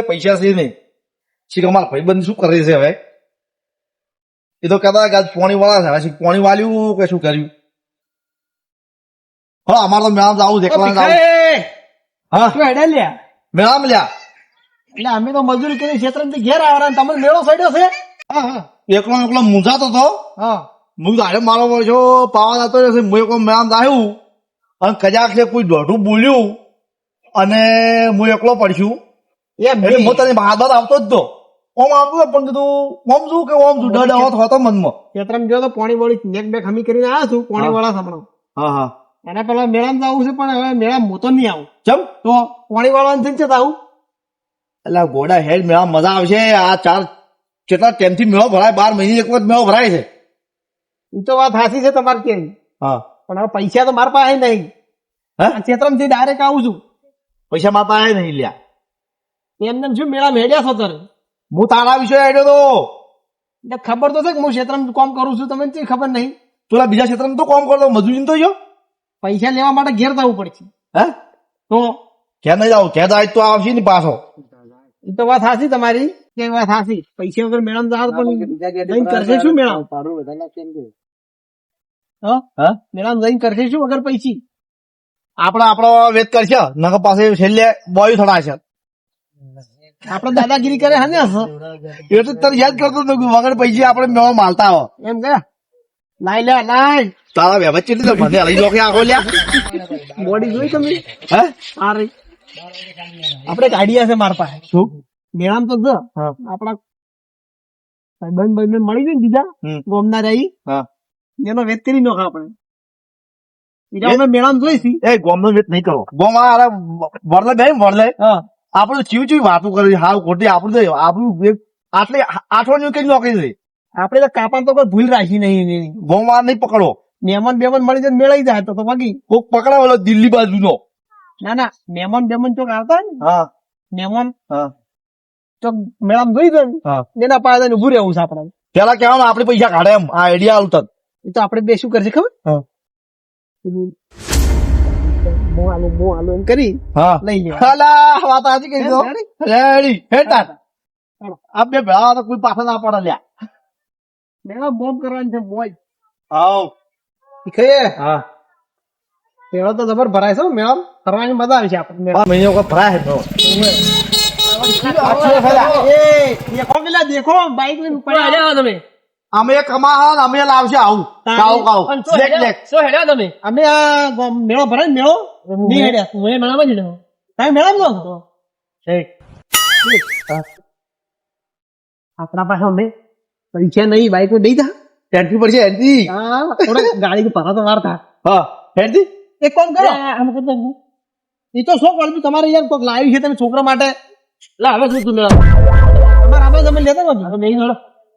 પૈસા છે નહીં. શીખ અમારા ભાઈબંધ શું કરે છે હવે? એ તો કહેતા કે આજ પોણી વાળા છે. શીખ પોણી વાળ્યું કે શું કર્યું? હા, અમારે તો મેળામાં જવું છે. એકલા જવું. હા, શું હેડે લ્યા? મેળામાં લ્યા. એટલે અમે તો મજૂરી કરી ક્ષેત્રથી ઘેર આવવાના, તમને મેળો સડ્યો છે? હા હા એકલો મૂંઝાતો હતો. હા. હું દાડે મારો છો પાવા જતો રહેશે. હું એકલો મેળામાં આવ્યું અને કજાક છે કોઈ દોઢું બોલ્યું અને હું એકલો પડશું. એટલે હું તને બહાર આવતો જ તો ઓમ આવતું પણ કીધું ઓમ શું કે ઓમ શું ડર હતો મનમાં. ક્ષેત્રમાં ગયો તો પાણી વાળી નેક બેક હમી કરીને આવ્યો છું. પાણી વાળા સાંભળો. હા હા. એના પેલા મેળામાં જવું છે, પણ હવે મેળામાં હું તો નહીં આવું. ચમ તો પાણી વાળવાનું છે આવું. એટલે ગોડા હેડ મેળા મજા આવશે. આ ચાર કેટલા ટાઈમથી મેળો ભરાય? 12 મહિને એક વખત મેળો ભરાય છે. એ તો વાત સાચી છે તમારે કેવી. હા, પણ હવે પૈસા તો મારા પાસે નહીં. હા, ક્ષેત્રમાંથી ડાયરેક્ટ આવું છું. પૈસા મારા પાસે નહીં લ્યા. એમને શું મેળામાં હેડ્યા છો તારે? હું તારા વિશે હેડ્યો તો. એટલે ખબર તો છે કે હું ક્ષેત્રમાં કામ કરું છું, તમને કઈ ખબર નહીં? પેલા બીજા ક્ષેત્રમાં તો કામ કરતો મજૂરી તો જો પૈસા લેવા માટે ઘેર જવું પડશે. હે તો ક્યાં નહીં જાવ? ક્યાં જાય તો આવશે ને પાછો. એ તો વાત સાચી તમારી, કે વાત સાચી. પૈસા વગર મેળામાં જવા પણ જઈને કરશે શું મેળામાં? હા, મેળામાં જઈને કરશે શું વગર પૈસી? આપણો વેત કરશે. નગર પાસે છેલ્લે બોય થોડા છે. આપડે દાદાગીરી કરે હા ને? એટલે તને યાદ કરતો હતો કે વગર પૈસે આપણે મેળો માલતા હો. એમ કે લાઈ લે લાઈ તારા વ્યવહાર કેટલી તો મને હલી લો કે આખો લ્યા. બોડી જોઈ તમે? હે સારી. આપડે એક આઈડિયા છે મારા પાસે. શું? મેળામાં તો જો આપડા ભાઈ મળી ગઈ ને બીજા ગોમના રહી, એનો વેત કરી નોખા આપણે. અમે મેળામાં જોઈશી. એ ગોમ નો વેત નહીં કરો. ગોમ વરલે બે વરલે આપડે ચીવ ચીવ વાતું કરી હાવ ખોટી. આપણું તો આપણું આટલે આઠવાનું કઈ નોકરી છે. આપડે તો કાપા તો કોઈ ભૂલ રાખી નહીં. ગોમ વાર નહીં પકડો. મહેમાન બેમાન મળી જાય મેળાઈ જાય તો બાકી કોક પકડાવેલો દિલ્હી બાજુ નો. ના ના, મહેમાન બેમાન ચોક આવતા ને, હા મહેમાન હા ચોક મેળામાં જોઈ દો ને એના પાસે ઉભું રહેવું છે આપડે. પેલા કેવાનું આપડે પૈસા કાઢે એમ આ આઈડિયા આવતો. એ તો આપડે બે શું કરશે ખબર? એમ કરી લઈ લેવા. વાત સાચી કહી દો. રેડી હેટા આ બે ભેળા તો કોઈ પાછા ના પડે લ્યા. મેળા બોમ્બ કરવાની છે મોજ. આવ હા મેળો તો જબર ભરાય છે. મેળા ફરવાની મજા આવે છે આપણને. મહિને વખત ભરાય છે. દેખો બાઈક લઈને તમે. અમે કમા અમે લાવશે આવું તમે. અમે આ મેળો ભરાય મેળો નહીં હેડ્યા. હું મેળામાં જ હેડ્યો. તમે મેળામાં લો આપણા પાસે અમે પૈસા નહીં. બાઈક માં દઈ દા એન્ટ્રી પડશે એન્ટ્રી. હા, થોડો ગાડી પરા તો વાર થા. હા એન્ટ્રી એક કામ કરો. એ તો શું કરું તમારે યાર કોઈક લાવ્યું છે તમે છોકરા માટે. હવે શું તું મેળા તમારે આમાં તમે લેતા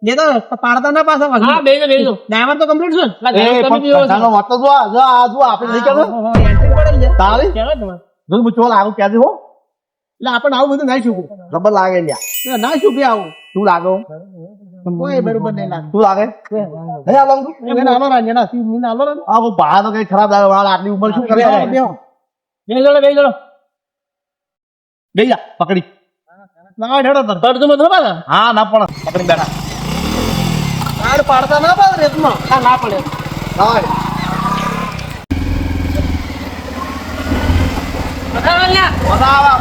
લેતા પાડતા ના પાછા. હા બે ડ્રાઈવર તો કમ્પ્લીટ છે. ચોલ આવું ક્યાંથી હો એટલે આપણને આવું બધું ના શીખવું. ખબર લાગે લ્યા. ના શીખે આવું. શું લાગો? કોઈ બરોબર નહીં લાગે. શું લાગે? ભાડા તો કઈ ખરાબ લાગે. આટલી ઉંમર શું કરે? બે જા પકડી. હા ના પણ પકડી બેઠા. પાડતા ના પડે રેતમાં. ના પડે.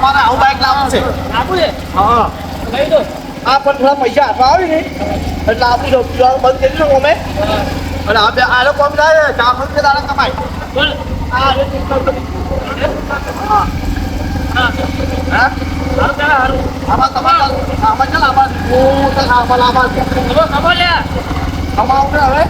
અમારે આવું બાઈક લાવવું છે. હા આ પણ થોડા પૈસા આપવા આવી ને એટલે આપું છું. બંધ કરી દો અમે. અને આ બે આ લોકો થાય 400 રૂપિયા દાડા કમાય. આમાં તમારા આમાં ચાલ આમાં કમાવું ને હવે.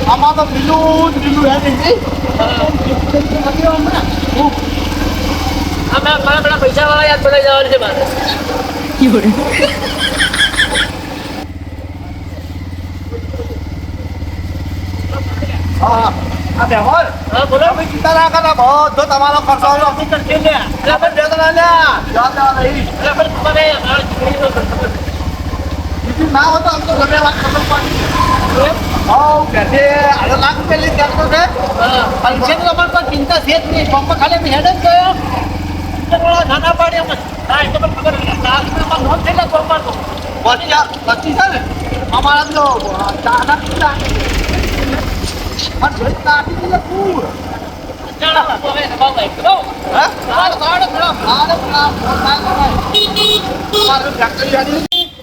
આમાં તો બીજું હે નહીં. મારા પૈસા વાળા યાદ પડાઈ જવાનું છે મારે. હા આ બેહોર. હા બોલો. ચિંતા ના કરતા બધો તમારો ખર્ચો કરશે લ્યા. લ્યા. ના હોય તો આમ તો ગમે વાત ખબર પડી. બેઠે આડો લાખ રૂપિયા લઈને જતો છે. પૈસાની અમારે તો ચિંતા છે જ નહીં. પંપ ખાલી અમે હેડ જ ગયો. થોડા નાના પાડે એમ જ. હા, એ તો મને ખબર હતી. લાખમાં નોટ થઈ જાય પંપ તો. પછી છે ને અમારા તો દાદા પિતા પણ જોઈ નાખી દીધું પૂર. ચાલો, હવે ભાવ ભાઈ. હા? અમારે ફેક્ટરી આવી. એટલે ગાડી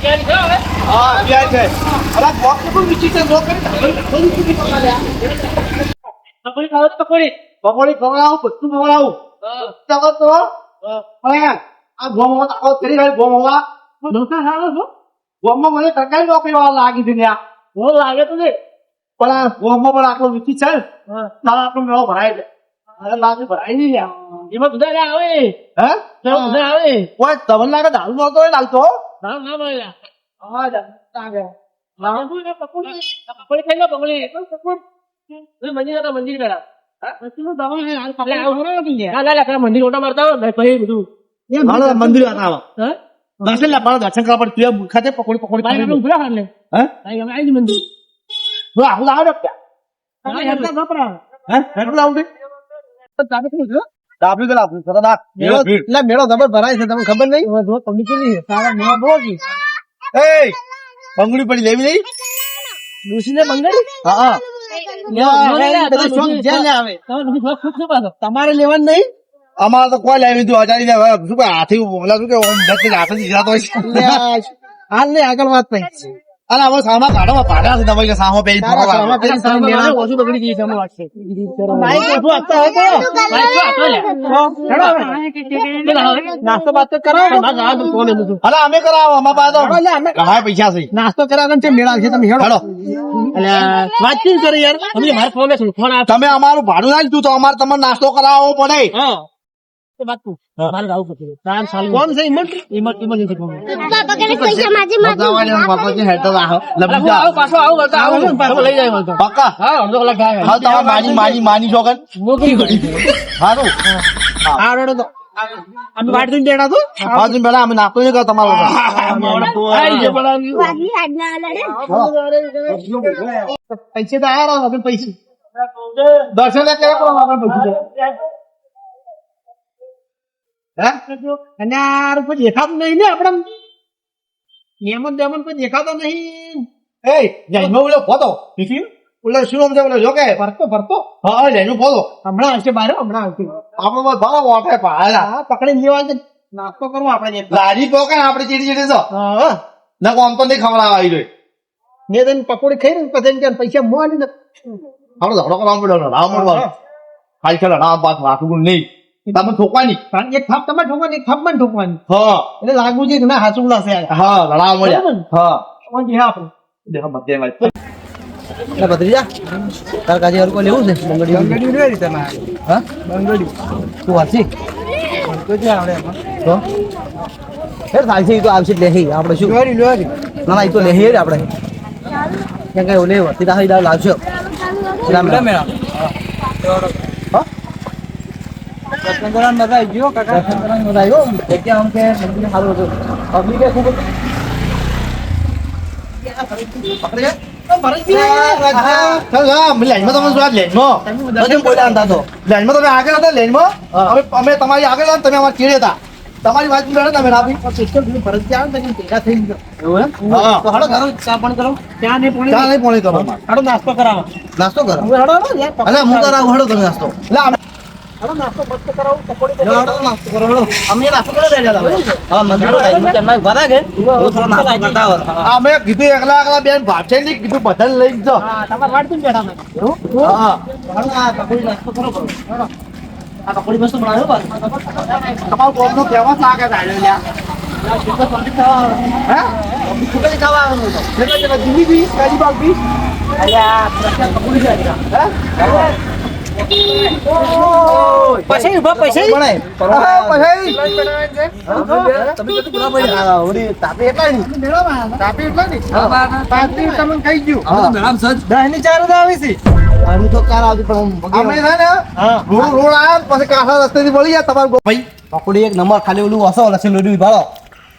કેમ છે હવે? પકોડી ખાવ તો પકોડી. પકોડી ખવડાવું, બધું ખવડાવું. ચાલો તો આ ગોમાં આખો કરી રહ્યો ગોમાં ડોસા ખાવા છો? ગોમાં મને સરકારી નોકરી વાળા લાગી છે ત્યાં. બહુ લાગે તો ને. પણ આ ગોમાં પણ આટલો વિકસિત છે ને તારો આપણો મેળો ભરાય છે. અરે લાગે ભરાય નહીં લ્યા. એમાં બધા આવે. હે એમાં બધા આવે. કોઈ તમને લાગે દારૂ નતો હોય લાલતો. ના ના મળ્યા. હા લાગે. પકોડી ખાઈ લો પકોડી. મંદિર હતા મંદિર ગયા. મંદિર ઓટા મારતા હોય પછી બધું મંદિર હતા દર્શન લે મારા દર્શન કરવા પડે તું ખાતે પકોડી પકોડી ઉભરા હાલ ને હે આવી મંદિર આવું લાવે ડાબી ગયેલા મેળો ખબર ભરાય છે તમને ખબર નહીં પબ્લિક કેટલી સારા મેળો બહુ બંગડી પડી લેવી નહીં ડોસીને બંગડી હા તમારે લેવાનું નહીં અમારે તો કોઈ લેવી તું હજારી શું કે હાથી બોલા શું કે હાથે દીધા હોય હાલ નહીં આગળ વાત નહીં અને હવે સામા કાઢો ભાડા છે તમારી સામો પે ઓછું બગડી ગઈ છે નાસ્તો બાસ્તો કરાવો અલા અમે કરાવો અમારા પાસે ઘણા પૈસા છે નાસ્તો કરાવવાનો છે મેળા છે તમે હેડો વાતચીત કરી યાર અમે મારે ફોન તમે અમારું ભાડું ના લીધું તો અમારે તમારે નાસ્તો કરાવવો પડે કોણ છે ઇમરજન્સી માની છોકર સારું અમે વાટ જોઈને બેઠા તો પેલા અમે નાસ્તો નહીં કરો તમારો પૈસે તો આયા રહો પૈસે દર્શન કેવા અને યાર કોઈ દેખાતું નહીં ને આપડે નિયમન દેમન કોઈ દેખાતો નહીં એ જૈનો ઓલો ફોટો ટિફિન ઓલો શું નામ છે ઓલો જો કે ફરતો હા જૈનો ફોટો હમણાં આવશે બાર હમણાં આવશે આપણો ભાવ વાટે પાડા હા પકડી લેવા નાસ્તો કરવો આપણે લાડી પોકે આપણે ચીડી ચીડી છો ના કોમ તો નહીં ખવડાવવા આવી જોઈ મેં તને પકોડી ખાઈ ને પછી પૈસા મોડી ને આપણે ઝઘડો કરવા પડ્યો રામ મળવાનું ખાલી ચાલો રામ પાસ રાખવું નહીં તમે ઠોકવાની એક થાપ તમે ઠોકવાની એક થાપ મને ઠોકવાની હા એટલે લાગવું છે કે ના હાચું ના છે હા લડાવ મળ્યા હા આપણે દેખો બધે ભાઈ ભત્રીજા તાર કાજી હરકો લેવું છે બંગડી લેવી તમારે હા બંગડી તું વાંચી તો છે આપણે તો ફેર સાલસી તો આવશે લેહી આપણે શું લેવી ના ના એ તો લેહી આપણે ક્યાં કઈ ઓલે સીધા સીધા લાવશો રામ રામ મેળા હા દર્શન મજા આવી ગયો કાકા દર્શન મજા આવ્યો જગ્યા આમ કે મંદિર સારું હતું પબ્લિક ખૂબ પકડે અમે તમારી આગળ તમે અમારે ચીડે હતા તમારી વાત તમે આપી ફરજ ત્યાં ભેગા થઈ ગયો તો હડો ઘરો ચા પણ કરો ત્યાં નહીં પોણી કરો હડો નાસ્તો કરાવો નાસ્તો કરો હડો અરે હું કરાવું હડો તમે નાસ્તો હડો નાસ્તો મસ્ત કરાવું પકોડી હડો નાસ્તો કરો હડો અમે નાસ્તો કરે દે હા મંદિર ટાઈમ ભરા કે થોડો નાસ્તો કરતા હોય અમે કીધું એકલા બેન ભાગશે નહીં કીધું બધા લઈ જો હા તમારે વાડ થી બેઠા હા હડો આ પકોડી નાસ્તો કરો હડો આ પકોડી મસ્ત બનાવ્યો બસ તમારું કોમ નો કેવા લાગે ડાળ્યો લ્યા હે પકોડી ખાવા આવવાનું તો એટલે જીવી બી કાજી બાગ બી અલ્યા પકોડી છે હે ઓ પછી ઉભા પછી બનાય પછી તમે કેટલું ગુલા પડ્યા ઓડી તાપી એટલા ની તાપી એટલા ની તાપી તમને ખાઈ ગયું મેડમ સજ 10 ની 4 આવી છે આની તો કાર આવતી પણ અમે છે ને રોડ આયા પછી કાઠા રસ્તેથી વળી ગયા તમાર ભાઈ પકોડી એક નંબર ખાલી ઓલું હસો લસી લોડી ભાળો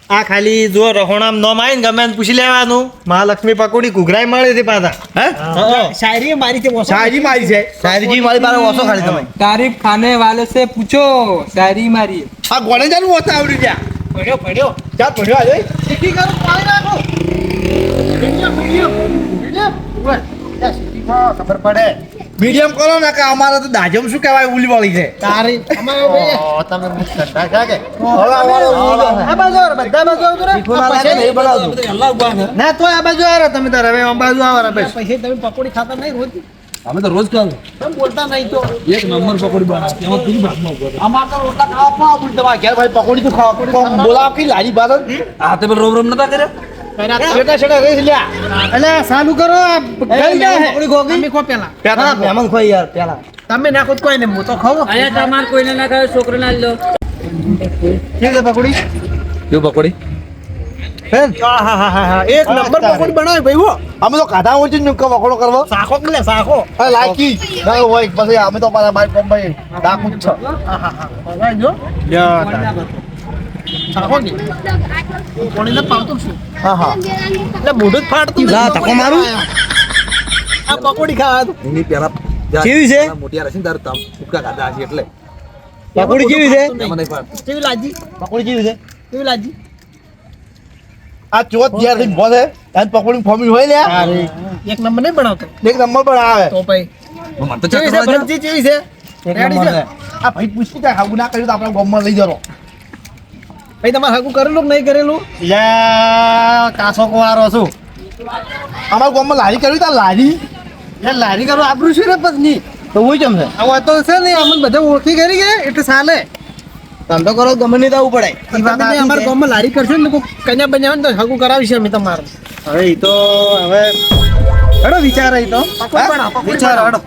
આ ખાલી જો રહોણામ નો માઈન ગમે એને પૂછી લેવાનું મહાલક્ષ્મી પકોડી ઘુઘરાઈ મળે છે પાછા હે શાયરી મારી છે શાયરી મારી છે શાયરીજી મારી પાસે ઓછો ખાલી તમે तारीफ खाने वाले से पूछो शायरी मारी આ ગોળે જાનું ઓછા આવડી ગયા પડ્યો ચાલ પડ્યો આજે સીટી કરો પાણી રાખો ખબર પડે મીડિયમ કરો ને કે અમારે તો દાજમ શું કહેવાય ઉલી વાળી છે તારી અમારે તમે મુખ કરતા છે કે આ બાજુ આવો, બધા બાજુ આવો તો રે. નહીં બનાવતું ના તો આ બાજુ આવો તમે તારે હવે આ બાજુ આવો રે બસ પછી તમે પકોડી ખાતા નહીં રોજ અમે तो रोज खाओ તમે બોલતા નહીં તો एक नंबर पकौड़ी बना एમાં તું ભાગમાં ઉભો રહે. અમાર તો રોટલા ખાવા પાવ બોલ તમારા ઘેર ભાઈ પકોડી તો ખાવા બોલાવ કે લારી બાદ આ તે રોમ રોમ નતા કરે છેટા છેટા રહી લ્યા એટલે ચાલુ કરો આ ગઈ જાય પકોડી ખોગી? તમે ખો પેલા પેલા મહેમાન ખોઈ યાર પેલા તમે નાખો તો કોઈ નહીં હું તો ખાઉં અહીંયા તમારે કોઈને ના ખાય છોકરો ના લો કેવી છે પકોડી કેવું પકોડી હા એક નંબર પકોડી બનાવી ભાઈ હો અમે તો કાઢા હોય છે ને વખોડો કરવો સાખો કે લે સાખો અરે લાયકી ના હોય પછી અમે તો પાછા બાઈક કોમ ભાઈ ડાકુ જ છે જો સાખો કે પકોડીને પાવતો છું હા હા એટલે મોઢું જ ફાટતું લા, ધક્કો મારું? આ પકોડી ખાવા દો. એની પેલા કેવી છે? મોટિયા રસીન તાર તામ ઉકા ગાધા હશે એટલે પકોડી કેવી છે એમાં નહીં પાડતું. કેવી લાજી પકોડી કેવી છે કેવી લાજી આ ચોથ ઘેર થી બોલે અને પકોડી ફોર્મી હોય લ્યા એક નંબર નહીં બનાવતો એક નંબર પર આવે તો ભાઈ મને તો કેવી છે ચક્કર આવે. ભરતજી કેવી છે એક રેડી નંબર છે છે. આ ભાઈ પૂછ્યું કે હાગુ ના કર્યું તો આપણે ગોમમાં લઈ જરો ભાઈ તમારે હાકું કરેલું કે નહીં કરેલું યા કાસો કવારો છું અમારા ગોમમાં લારી કર્યું તા લારી યાર લારી કરો આબરૂ છે રે પત્ની તો હોય કેમ છે હવે તો છે ને અમને બધા ઓળખી કરી ગયા એટલે ચાલે ધંધો કરો ગમે નહીં જવું પડે તમે અમારા ગામમાં લારી કરશો ને કોઈ કન્યા બન્યા હોય ને તો હાકું કરાવીશું અમે તમારે હવે એ તો હવે હેડો વિચાર એ તો વિચાર હેડો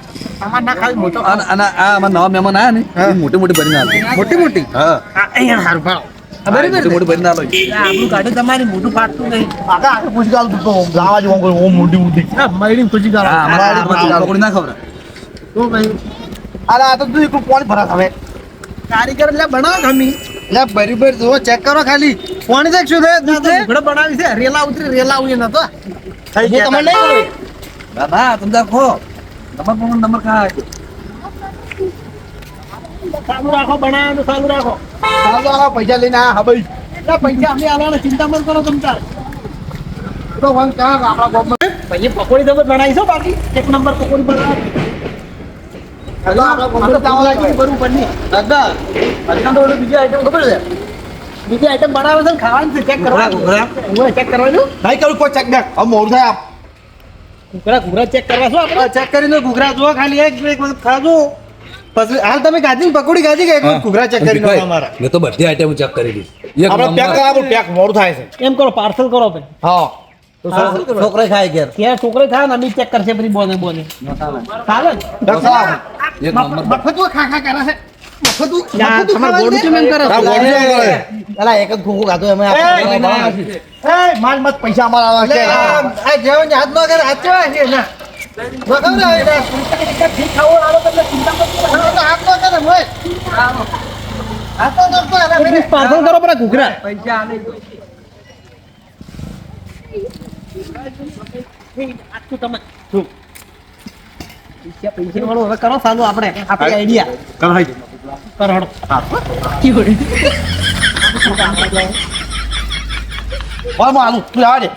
અમાર ના ખાલી મોટો અને આ અમારા નવા મહેમાન આયા ને એ મોટી મોટી ભરીને આવે મોટી મોટી હા અહીંયા હારું ભાવ બરાબર મોટી મોટી ભરીને આવે આપણું કાઢે તમારી મોટું ફાટતું નહીં આગળ આગળ પૂછી ગાલ તો લાવા જ ઓમ મોટી મોટી હા મળી ખુશી હા ગાળો અમારા પકોડી ના ખબર તો ભાઈ અરે આ તો તું એકલું પાણી ભરા હવે કારીગર એટલે બનાવો ખમી એટલે બરીબર જુઓ ચેક કરો ખાલી પાણી દેખ શું છે ઘડો બનાવી છે રેલા ઉતરી રેલા ઉઈ નતો થઈ ગયા તમે નહીં હોય ના ના તમે ખો તમાર પણ નંબર કા ચાલુ રાખો બનાવવાનું ચાલુ રાખો ચાલો આ પૈસા લઈને આ હા ભાઈ એટલે પૈસા અમે આલવાના ચિંતા મત કરો તમ તાર તો વન કા આપણા ગોમમાં પછી પકોડી તમે બનાવી છો બાકી એક નંબર પકોડી બનાવી હેલો આપણા ગોમમાં ચાવલ લાગી બરોબર નહીં દાદા આજકાલ તો ઓલી બીજી આઈટમ ખબર છે બીજી આઈટમ બનાવે છે ને ખાવાની છે ચેક કરવાનું ઘૂઘરા. હું ચેક કરવાનું નહીં કરું કોઈ ચેક બેક હવે મોડું થાય આપ ઘૂઘરા ચેક કરવા છો આપણે ચેક કરીને ઘૂઘરા જુઓ ખાલી એક વખત ખાજો પછી હાલ તમે ગાજી પકોડી ગાજી કે એક વખત ઘૂઘરા ચેક કરીને અમારા મેં તો બધી આઈટમ ચેક કરી દીધી આપણે પેક કરાવો પેક મોડું થાય છે એમ કરો પાર્સલ કરો ભાઈ હા છોકરા ખાય ઘેર ત્યાં છોકરા થાય ને અમે ચેક કરશે બધી બોને બોને ચાલે ને? એક નંબર મફતું ખા ખા કરે છે તમારે ગોળું કેમ એમ કરે આ ગોળું કેમ કરે? એલા એક જ ઘૂઘું ખાધું અમે એ માલ મત પૈસા અમારા આવે છે આ જેવો ને હાથ નો કરે હાથ કેવા છે ના બરાબર ને એટલે ઠીક ખાવો આલો તમને ચિંતા મત કરો હાથ નો કરે મોય હાથ નો કરે પાર્સલ કરો પર ઘૂઘરા પૈસા આલે આટલું તમે પૈસા વાળું હવે કરો ચાલુ આપણે આપણી આઈડિયા કરાઈ દે કરો હડો બોલ માં આલુ તું આવા દે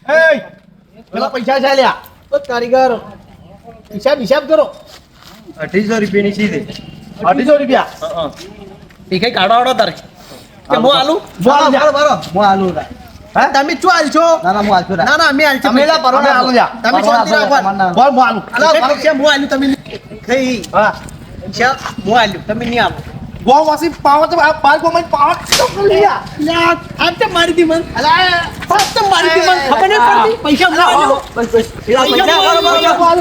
એ પેલા પૈસા છે લ્યા ઓ કારીગર હિસાબ કરો 2800 રૂપિયાની સીધી 2800 રૂપિયા એ કઈ કાઢો આડો તારે કે હું આલુ હું આલુ હે તમે ચો આલ છો ના ના હું આલુ ના ના અમે આલ છો તમે લા પરોને આલુ જા તમે શાંતિ રાખો બોલ હું આલુ અલા પૈસા હું આલ્યું તમે નહીં હા પૈસા હું આલ્યું તમે નહીં આલો ગોવાસી પાવર તો બાર ગોમાં પાવર લ્યા આમ તો મારી દી મન આમ તો મારી દી મન ખબર નહીં પડતી પૈસા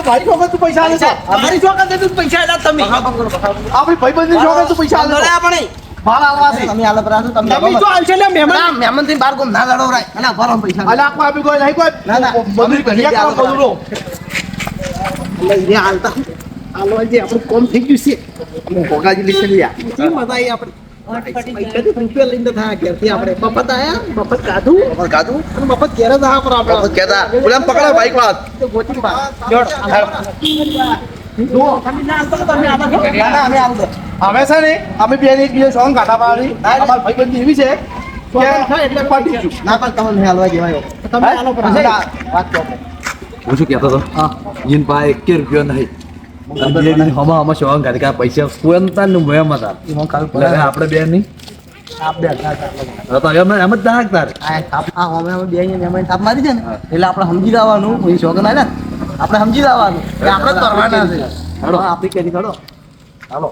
ભાઈ તું પૈસા આલે છે મારી છોકરા દે તું પૈસા આલા તમે આપણી ભાઈબંધની છોકરા તું પૈસા આલે આપણે બાર આલવા છે તમે આલો પરાસો તમે તમે તો આલશે ને મહેમાન મહેમાન થી બાર કોમ ના લડવરાય અને ભરો પૈસા અલે આપવા આપી કોઈ નહીં કોઈ ના, ના. બધું કરિયા કરો બધું લો લે હાલતા હાલવા જે આપણું કોમ થઈ ગયું છે કોકાજી લીધે લ્યા ઈ મજા આવી આપણે પૈસાથી રૂપિયા લઈને થયા ઘેરથી આપણે મફત આયા મફત કાઢું પર કાદુ અને મફત ઘેર જ આયા પર આપણે કેતા ઓલા પકડા બાઈક વાળા તો ગોચી પા જોડ તમે ના હાલતો તો તમે આવા છો ના ના અમે આમ દે હવે છે ને અમે બે એક બીજા સોંગ કાઢા પાડી અમાર ભાઈબંધી એવી છે કે એટલે પટી ગયું ના પણ તમને હાલવા જેવાયો તમે આલો પર વાત તો હું શું કહેતો હતો ઈન પાસે 1 રૂપિયો નહીં હમા શોખ કાઢી કે આ પૈસા સ્કૂલતા ને મેં મત આપણે બે નહીં આપ બે તો એમ જ દાખ તાર આ હોમે અમે બે અહીંયા મહેમાન તાપ મારી છે ને એટલે આપણે સમજી જવાનું કોઈ શોખ ના ને આપણે સમજી જવાનું કે આપણે જ કરવાના છે હેડો આપણી કેરી કાઢો હાલો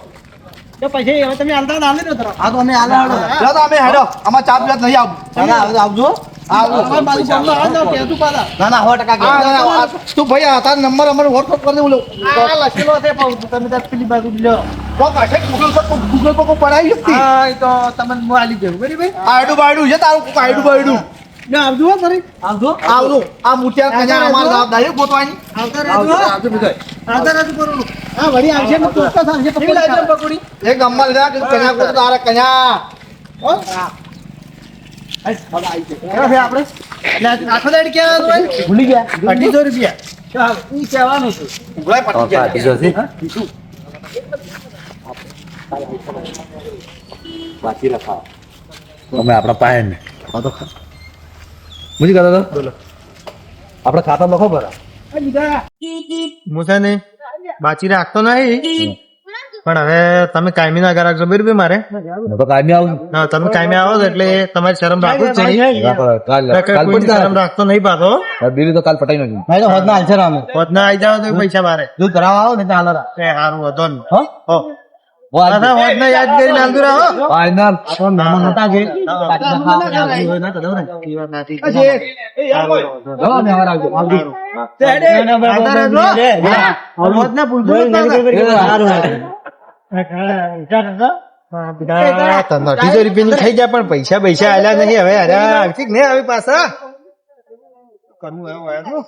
તો પછી હવે તમે હાલતા ના હાલે ને હા તો અમે આલા હેડો જા તો અમે હેડો અમાર ચા પીવા નહીં આવું દાદા આવજો તમારી બાજુ બોલનો હાલ દો કે તું પાછા ના ના 100% તું ભાઈ આ તાર નંબર અમારો વોટ્સઅપ કરી દે બોલો આ લખેલો છે પણ તમે તાર પેલી બાજુ લ્યો કોક હશે ગૂગલ પર પડાવી હતી હા એ તો તમને મોબાઈલ દેવું બરાબર આયડું બાયડું છે તારું કોક આયડું બાયડું ને આવજો હો ફરી આવજો આવજો આ મુઠિયા કન્યા અમાર જવાબદારી ગોતવાની આવતા રહેજો આવજો બીજો આવતા રહેજો કરું હા વળી આવશે ને ચોક્કસ આવશે પકોડી એક ગમ્મા લીધા કે કન્યા ગોતો તારે કન્યા હો કેવા છે આપણે એટલે આખો દાડ ક્યાં હતો ભાઈ ભૂલી ગયા 250 રૂપિયા ચાલ ઈ કહેવાનું છે ઉગલાય પટી ગયા બાકી રખાવ અમે આપણા પાયે ને તો મુજી કહેતો હતો બોલો આપણે ખાતા લખો બરા હું છે ને બાચી રાખતો નહીં પણ હવે તમે કાયમી ના ઘર રાખજો બરાબર મારે હું તો કાયમી આવું ના તમે કાયમી આવો છો એટલે તમારી શરમ રાખવું જ છે કાલ કોઈની શરમ રાખતો નહીં પાછો બીલી તો કાલ પટાઈ નાખ્યું ભાઈ તો હોદના હાલશે રામે હોદના આવી જાવ તો પૈસા મારે દૂધ ભરાવા આવો ને ચાલો એ હારું હતો ને હો હો પાછા હોદના યાદ કરીને હાલતું રહો ફાઈનલ મહેમાન હતા જે રૂપિયા થઈ જાય પણ પૈસા આલ્યા નહીં હવે અરે નહીં આવી પાછા કરવું એવું